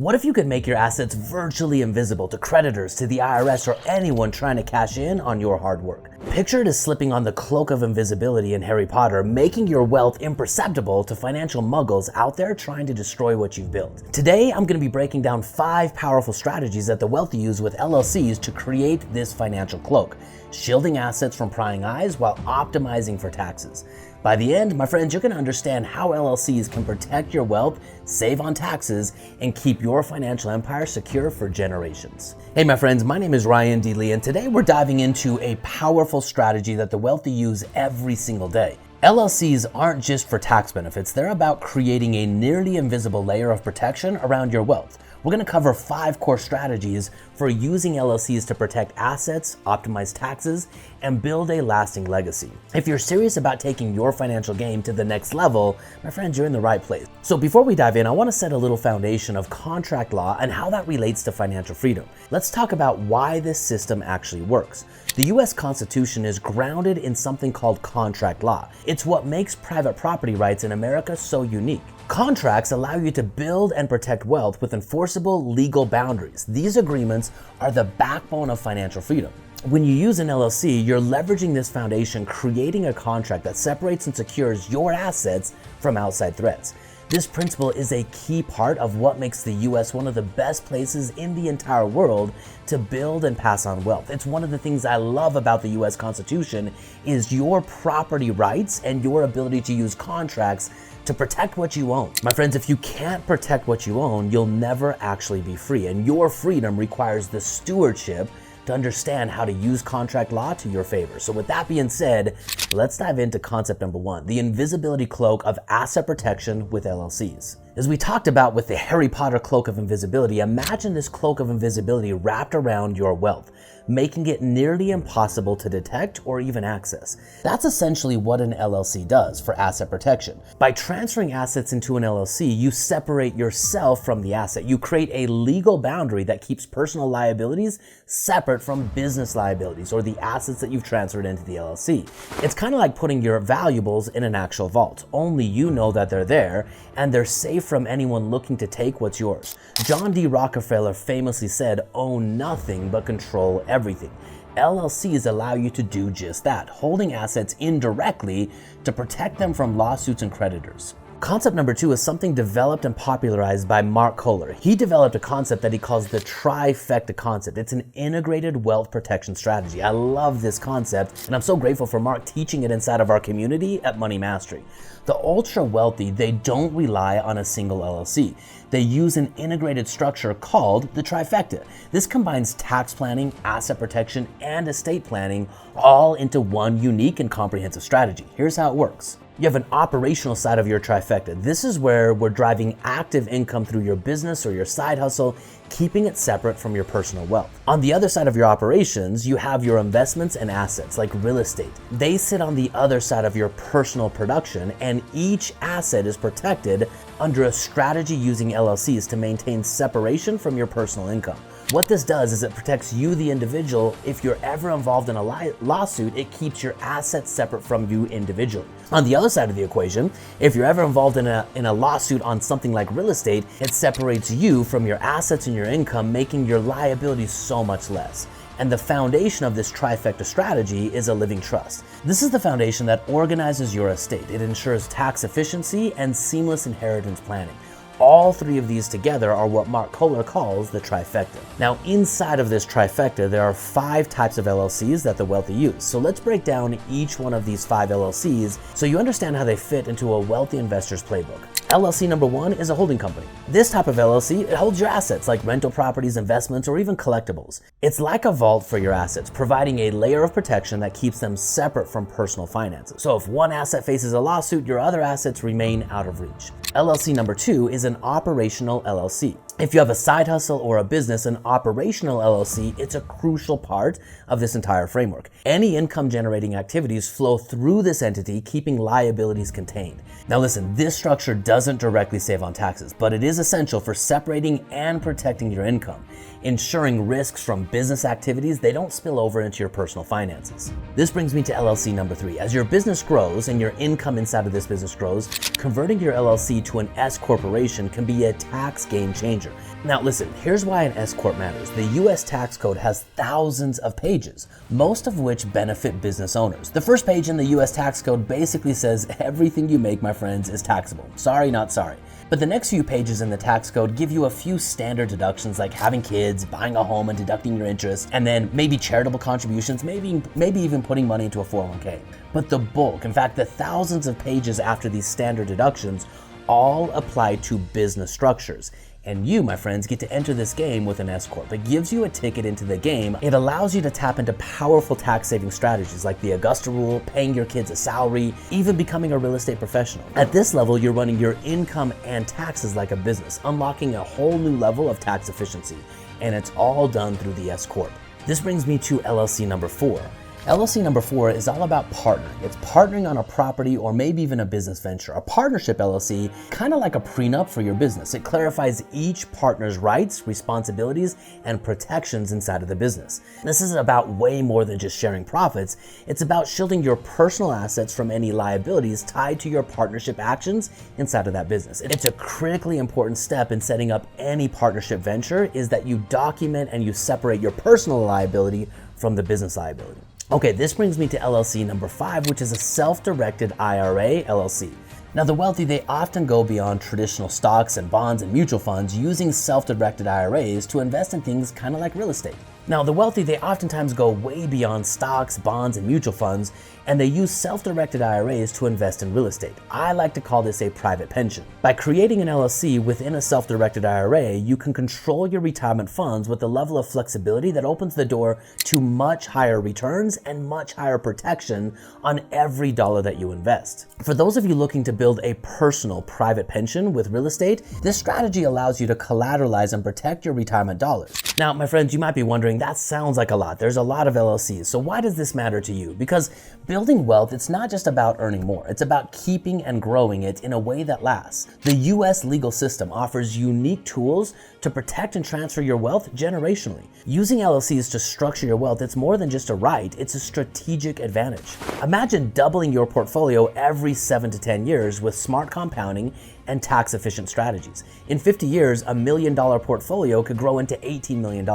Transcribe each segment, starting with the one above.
What if you could make your assets virtually invisible to creditors, to the IRS, or anyone trying to cash in on your hard work? Picture it as slipping on the cloak of invisibility in Harry Potter, making your wealth imperceptible to financial muggles out there trying to destroy what you've built. Today, I'm going to be breaking down 5 powerful strategies that the wealthy use with LLCs to create this financial cloak, shielding assets from prying eyes while optimizing for taxes. By the end, my friends, you're going to understand how LLCs can protect your wealth, save on taxes, and keep your financial empire secure for generations. Hey, my friends, my name is Ryan D. Lee, and today we're diving into a powerful strategy that the wealthy use every single day. LLCs aren't just for tax benefits, they're about creating a nearly invisible layer of protection around your wealth. We're going to cover 5 core strategies for using LLCs to protect assets, optimize taxes, and build a lasting legacy. If you're serious about taking your financial game to the next level, my friends, you're in the right place. So before we dive in, I want to set a little foundation of contract law and how that relates to financial freedom. Let's talk about why this system actually works. The US Constitution is grounded in something called contract law. It's what makes private property rights in America so unique. Contracts allow you to build and protect wealth with enforceable legal boundaries. These agreements are the backbone of financial freedom. When you use an LLC, you're leveraging this foundation, creating a contract that separates and secures your assets from outside threats. This principle is a key part of what makes the US one of the best places in the entire world to build and pass on wealth. It's one of the things I love about the US Constitution is your property rights and your ability to use contracts to protect what you own. My friends, if you can't protect what you own, you'll never actually be free. And your freedom requires the stewardship to understand how to use contract law to your favor. So with that being said, let's dive into concept number 1, the invisibility cloak of asset protection with LLCs. As we talked about with the Harry Potter cloak of invisibility, imagine this cloak of invisibility wrapped around your wealth, making it nearly impossible to detect or even access. That's essentially what an LLC does for asset protection. By transferring assets into an LLC, you separate yourself from the asset. You create a legal boundary that keeps personal liabilities separate from business liabilities or the assets that you've transferred into the LLC. It's kind of like putting your valuables in an actual vault. Only you know that they're there and they're safe from anyone looking to take what's yours. John D. Rockefeller famously said, "Own nothing but control everything." LLCs allow you to do just that, holding assets indirectly to protect them from lawsuits and creditors. Concept number 2 is something developed and popularized by Mark Kohler. He developed a concept that he calls the trifecta concept. It's an integrated wealth protection strategy. I love this concept, and I'm so grateful for Mark teaching it inside of our community at Money Mastery. The ultra wealthy, they don't rely on a single LLC. They use an integrated structure called the trifecta. This combines tax planning, asset protection, and estate planning all into one unique and comprehensive strategy. Here's how it works. You have an operational side of your trifecta. This is where we're driving active income through your business or your side hustle, keeping it separate from your personal wealth. On the other side of your operations, you have your investments and assets like real estate. They sit on the other side of your personal production, and each asset is protected under a strategy using LLCs to maintain separation from your personal income. What this does is it protects you, the individual. If you're ever involved in a lawsuit, it keeps your assets separate from you individually. On the other side of the equation, if you're ever involved in a lawsuit on something like real estate, it separates you from your assets and your income, making your liabilities so much less. And the foundation of this trifecta strategy is a living trust. This is the foundation that organizes your estate. It ensures tax efficiency and seamless inheritance planning. All 3 of these together are what Mark Kohler calls the trifecta. Now, inside of this trifecta, there are 5 types of LLCs that the wealthy use. So let's break down each one of these 5 LLCs so you understand how they fit into a wealthy investor's playbook. LLC number 1 is a holding company. This type of LLC, it holds your assets like rental properties, investments, or even collectibles. It's like a vault for your assets, providing a layer of protection that keeps them separate from personal finances. So if one asset faces a lawsuit, your other assets remain out of reach. LLC number 2 is an operational LLC. If you have a side hustle or a business, an operational LLC, it's a crucial part of this entire framework. Any income generating activities flow through this entity, keeping liabilities contained. Now listen, this structure doesn't directly save on taxes, but it is essential for separating and protecting your income, ensuring risks from business activities, they don't spill over into your personal finances. This brings me to LLC number 3. As your business grows and your income inside of this business grows, converting your LLC to an S corporation can be a tax game changer. manager. Now listen, here's why an S Corp matters. The US tax code has thousands of pages, most of which benefit business owners. The first page in the US tax code basically says everything you make, my friends, is taxable. Sorry, not sorry. But the next few pages in the tax code give you a few standard deductions like having kids, buying a home and deducting your interest, and then maybe charitable contributions, maybe even putting money into a 401k. But the bulk, in fact, the thousands of pages after these standard deductions all apply to business structures. And you, my friends, get to enter this game with an S Corp. It gives you a ticket into the game. It allows you to tap into powerful tax-saving strategies like the Augusta rule, paying your kids a salary, even becoming a real estate professional. At this level, you're running your income and taxes like a business, unlocking a whole new level of tax efficiency. And it's all done through the S Corp. This brings me to LLC number 4. LLC number 4 is all about partnering. It's partnering on a property or maybe even a business venture. A partnership LLC, kind of like a prenup for your business. It clarifies each partner's rights, responsibilities, and protections inside of the business. This is about way more than just sharing profits. It's about shielding your personal assets from any liabilities tied to your partnership actions inside of that business. It's a critically important step in setting up any partnership venture is that you document and you separate your personal liability from the business liability. Okay, this brings me to LLC number 5, which is a self-directed IRA LLC. Now, the wealthy, they often go beyond traditional stocks and bonds and mutual funds using self-directed IRAs to invest in things kind of like real estate. Now, the wealthy, they oftentimes go way beyond stocks, bonds, and mutual funds, and they use self-directed IRAs to invest in real estate. I like to call this a private pension. By creating an LLC within a self-directed IRA, you can control your retirement funds with a level of flexibility that opens the door to much higher returns and much higher protection on every dollar that you invest. For those of you looking to build a personal private pension with real estate, this strategy allows you to collateralize and protect your retirement dollars. Now, my friends, you might be wondering, that sounds like a lot. There's a lot of LLCs. So why does this matter to you? Because building wealth, it's not just about earning more. It's about keeping and growing it in a way that lasts. The US legal system offers unique tools to protect and transfer your wealth generationally. Using LLCs to structure your wealth, it's more than just a right, it's a strategic advantage. Imagine doubling your portfolio every 7 to 10 years with smart compounding and tax-efficient strategies. In 50 years, $1 million portfolio could grow into $18 million.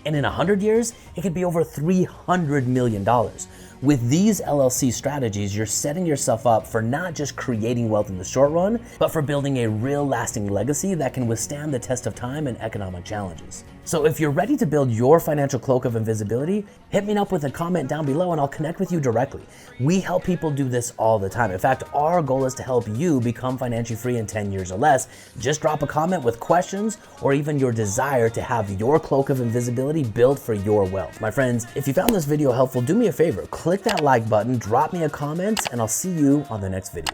And in 100 years, it could be over $300 million. With these LLC strategies, you're setting yourself up for not just creating wealth in the short run, but for building a real lasting legacy that can withstand the test of time and economic challenges. So if you're ready to build your financial cloak of invisibility, hit me up with a comment down below and I'll connect with you directly. We help people do this all the time. In fact, our goal is to help you become financially free in 10 years or less. Just drop a comment with questions or even your desire to have your cloak of invisibility built for your wealth. My friends, if you found this video helpful, do me a favor, click that like button, drop me a comment, and I'll see you on the next video.